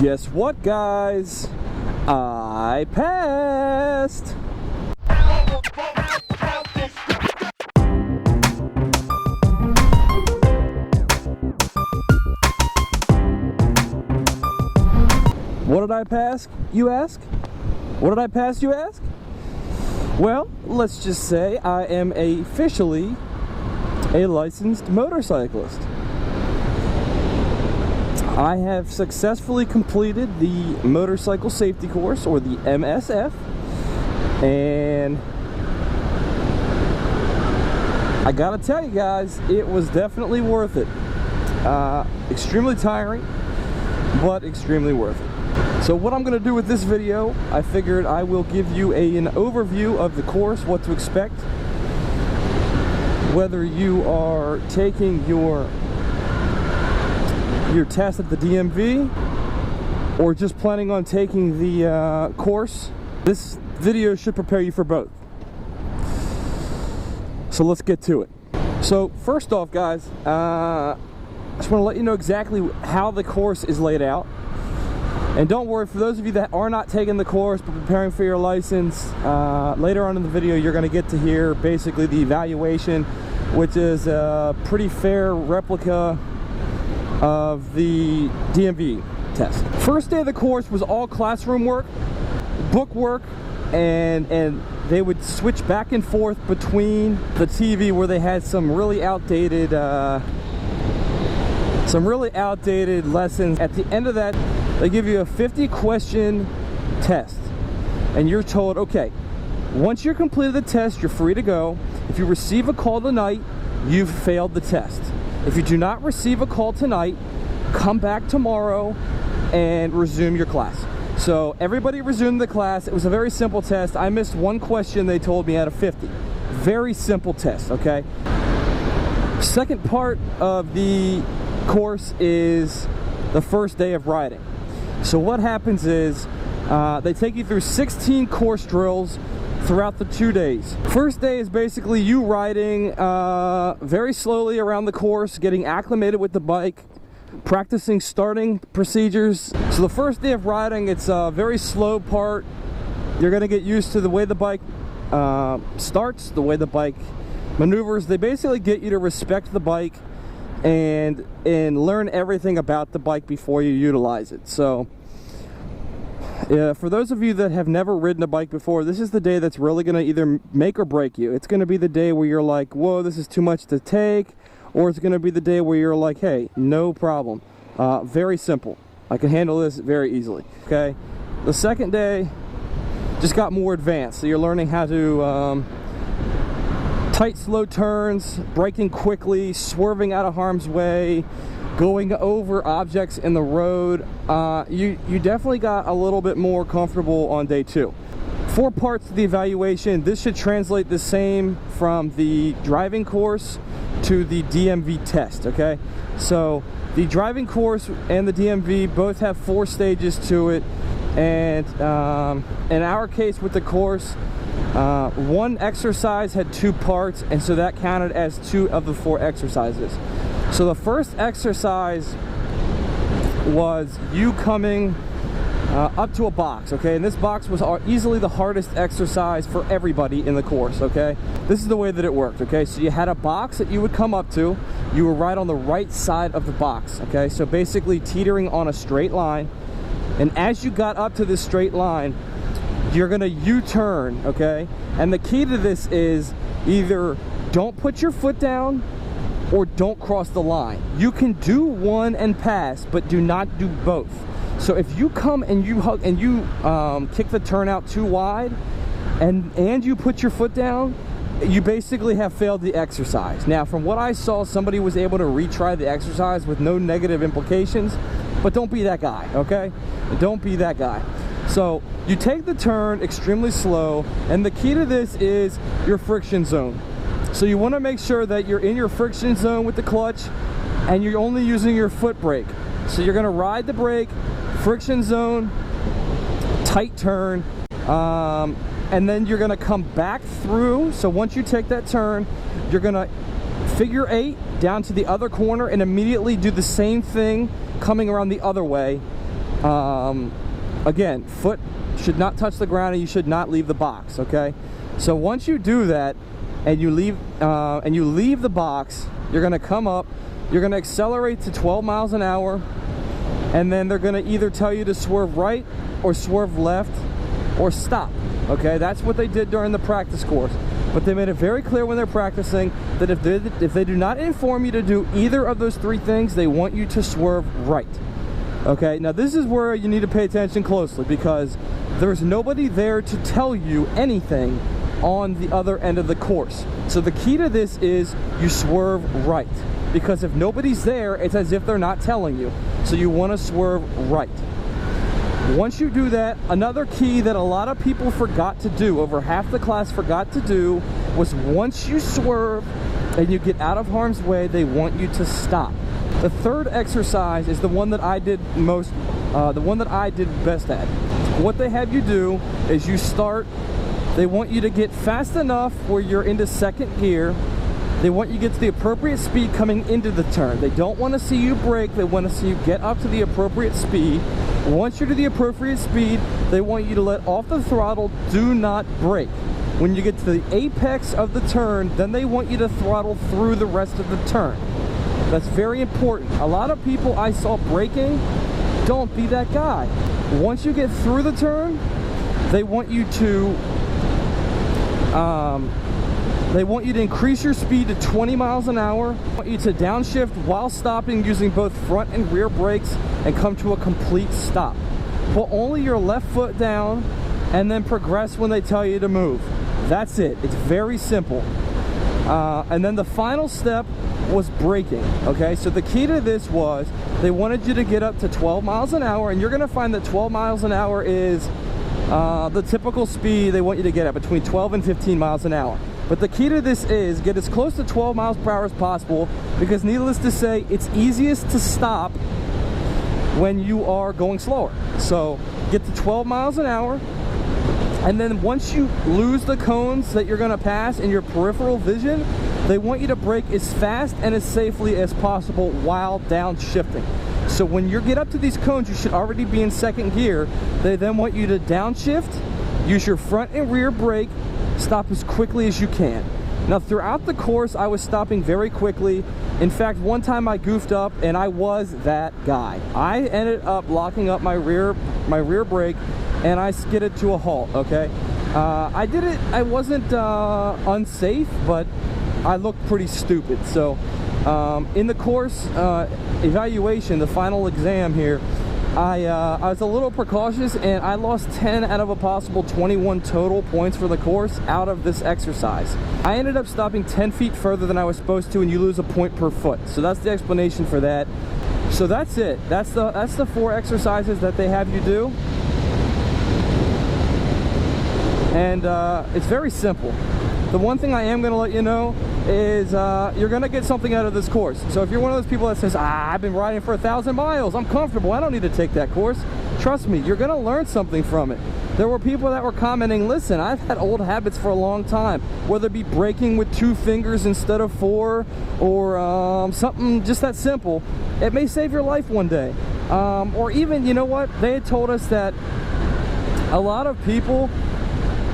Guess what, guys? I passed! What did I pass, you ask? What did I pass, you ask? Well, let's just say I am officially a licensed motorcyclist. I have successfully completed the motorcycle safety course, or the MSF, and I gotta tell you guys, it was definitely worth it. Extremely tiring, but extremely worth it. So what I'm gonna do with this video, I figured I will give you an overview of the course, what to expect, whether you are taking your test at the DMV or just planning on taking the course. This video should prepare you for both. So let's get to it. So first off, guys, I just want to let you know exactly how the course is laid out. And don't worry, for those of you that are not taking the course but preparing for your license, later on in the video you're going to get to hear basically the evaluation, which is a pretty fair replica of the DMV test. First day of the course was all classroom work, book work, and they would switch back and forth between the TV where they had some really outdated lessons. At the end of that, they give you a 50-question test, and you're told, okay, once you're completed the test, you're free to go. If you receive a call tonight, you've failed the test. If you do not receive a call tonight, come back tomorrow and resume your class. So everybody resumed the class. It was a very simple test. I missed one question, they told me, out of 50. Very simple test, okay? Second part of the course is the first day of riding. So what happens is they take you through 16 course drills throughout the 2 days. First day is basically you riding very slowly around the course, getting acclimated with the bike, practicing starting procedures. So the first day of riding, it's a very slow part. You're gonna get used to the way the bike starts, the way the bike maneuvers. They basically get you to respect the bike and learn everything about the bike before you utilize it. So for those of you that have never ridden a bike before, this is the day that's really going to either make or break you. It's going to be the day where you're like, whoa, this is too much to take, or it's going to be the day where you're like, hey, no problem. Very simple. I can handle this very easily. Okay. The second day just got more advanced. So you're learning how to tight, slow turns, braking quickly, swerving out of harm's way, going over objects in the road. You definitely got a little bit more comfortable on day 2. 4 parts of the evaluation. This should translate the same from the driving course to the DMV test, okay? So the driving course and the DMV both have 4 stages to it, and in our case with the course, one exercise had 2 parts, and so that counted as 2 of the 4 exercises. So the first exercise was you coming up to a box, okay? And this box was easily the hardest exercise for everybody in the course, okay? This is the way that it worked, okay? So you had a box that you would come up to. You were right on the right side of the box, okay? So basically teetering on a straight line. And as you got up to this straight line, you're gonna U-turn, okay? And the key to this is either don't put your foot down or don't cross the line. You can do one and pass, but do not do both. So if you come and you kick the turnout too wide and you put your foot down, you basically have failed the exercise. Now, from what I saw, somebody was able to retry the exercise with no negative implications, but don't be that guy, okay? Don't be that guy. So you take the turn extremely slow, and the key to this is your friction zone. So you want to make sure that you're in your friction zone with the clutch and you're only using your foot brake. So you're going to ride the brake, friction zone, tight turn, and then you're going to come back through. So once you take that turn, you're going to figure 8 down to the other corner and immediately do the same thing coming around the other way. Again, foot should not touch the ground and you should not leave the box, okay? So once you do that and you leave the box, you're gonna come up, you're gonna accelerate to 12 miles an hour, and then they're gonna either tell you to swerve right or swerve left or stop, okay? That's what they did during the practice course. But they made it very clear when they're practicing that if they do not inform you to do either of those three things, they want you to swerve right. Okay, now this is where you need to pay attention closely, because there's nobody there to tell you anything on the other end of the course. So the key to this is you swerve right, because if nobody's there, it's as if they're not telling you. So you want to swerve right. Once you do that, another key that a lot of people forgot to do, over half the class forgot to do, was once you swerve and you get out of harm's way, they want you to stop. The third exercise is the one that I did best at. What they have you do is you start, they want you to get fast enough where you're into second gear. They want you to get to the appropriate speed coming into the turn. They don't want to see you brake, they want to see you get up to the appropriate speed. Once you're to the appropriate speed, they want you to let off the throttle, do not brake. When you get to the apex of the turn, then they want you to throttle through the rest of the turn. That's very important. A lot of people I saw braking, don't be that guy. Once you get through the turn, they want you to increase your speed to 20 miles an hour. They want you to downshift while stopping using both front and rear brakes and come to a complete stop. Put only your left foot down and then progress when they tell you to move. That's it. It's very simple. And then the final step was braking. Okay, so the key to this was they wanted you to get up to 12 miles an hour, and you're going to find that 12 miles an hour is the typical speed they want you to get at, between 12 and 15 miles an hour. But the key to this is get as close to 12 miles per hour as possible, because needless to say, it's easiest to stop when you are going slower. So get to 12 miles an hour, and then once you lose the cones that you're going to pass in your peripheral vision, they want you to brake as fast and as safely as possible while downshifting. So when you get up to these cones, you should already be in second gear. They then want you to downshift, use your front and rear brake, stop as quickly as you can. Now throughout the course, I was stopping very quickly. In fact, one time I goofed up and I was that guy. I ended up locking up my rear brake and I skidded to a halt, okay? I did it, I wasn't unsafe, but I looked pretty stupid. So in the course evaluation, the final exam here, I was a little precautious and I lost 10 out of a possible 21 total points for the course out of this exercise. I ended up stopping 10 feet further than I was supposed to, and you lose a point per foot. So that's the explanation for that. So that's it. That's the 4 exercises that they have you do. And it's very simple. The one thing I am going to let you know is you're going to get something out of this course. So if you're one of those people that says, I've been riding for 1,000 miles, I'm comfortable, I don't need to take that course. Trust me, you're going to learn something from it. There were people that were commenting, listen, I've had old habits for a long time, whether it be braking with 2 fingers instead of 4, or something just that simple. It may save your life one day. Or even, you know what, they had told us that a lot of people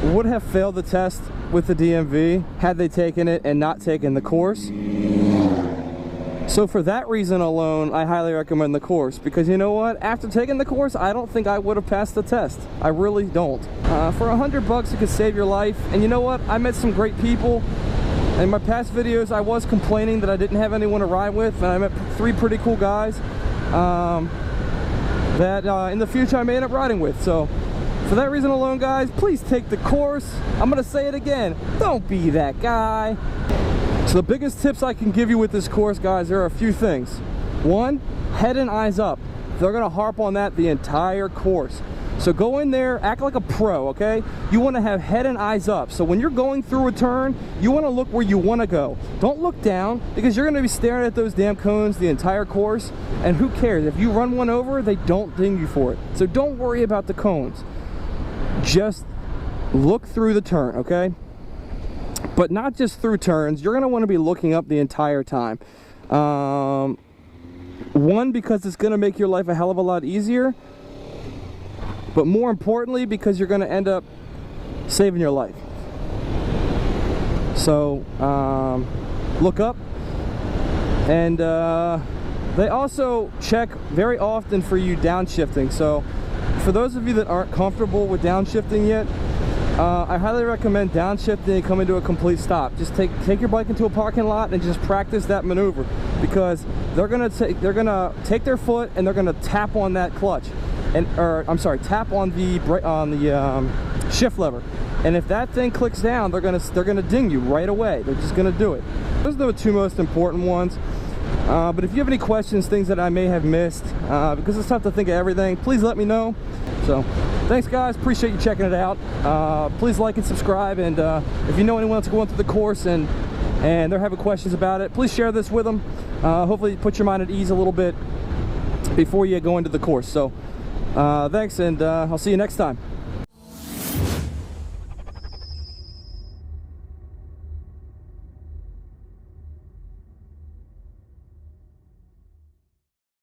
would have failed the test with the DMV had they taken it and not taken the course. So for that reason alone, I highly recommend the course, because you know what, after taking the course, I don't think I would have passed the test. I really don't. For $100 it could save your life. And you know what, I met some great people. In my past videos I was complaining that I didn't have anyone to ride with, and I met 3 pretty cool guys that in the future I may end up riding with. So for that reason alone, guys, please take the course. I'm gonna say it again, don't be that guy. So the biggest tips I can give you with this course, guys, there are a few things. 1, head and eyes up. They're gonna harp on that the entire course. So go in there, act like a pro, okay? You wanna have head and eyes up. So when you're going through a turn, you wanna look where you wanna go. Don't look down, because you're gonna be staring at those damn cones the entire course, and who cares? If you run one over, they don't ding you for it. So don't worry about the cones. Just look through the turn, okay? But not just through turns, you're gonna wanna be looking up the entire time. 1, because it's gonna make your life a hell of a lot easier. but more importantly because you're going to end up saving your life. So look up. And they also check very often for you downshifting. So for those of you that aren't comfortable with downshifting yet, I highly recommend downshifting and coming to a complete stop. Just take your bike into a parking lot and just practice that maneuver, because they're gonna take their foot and they're gonna tap on that clutch, tap on the shift lever. And if that thing clicks down, they're gonna ding you right away. They're just gonna do it. Those are the two most important ones. But if you have any questions, things that I may have missed, because it's tough to think of everything, please let me know. So thanks guys, appreciate you checking it out. Please like and subscribe, and if you know anyone that's going through the course and they're having questions about it, please share this with them. Hopefully put your mind at ease a little bit before you go into the course. So thanks, and I'll see you next time.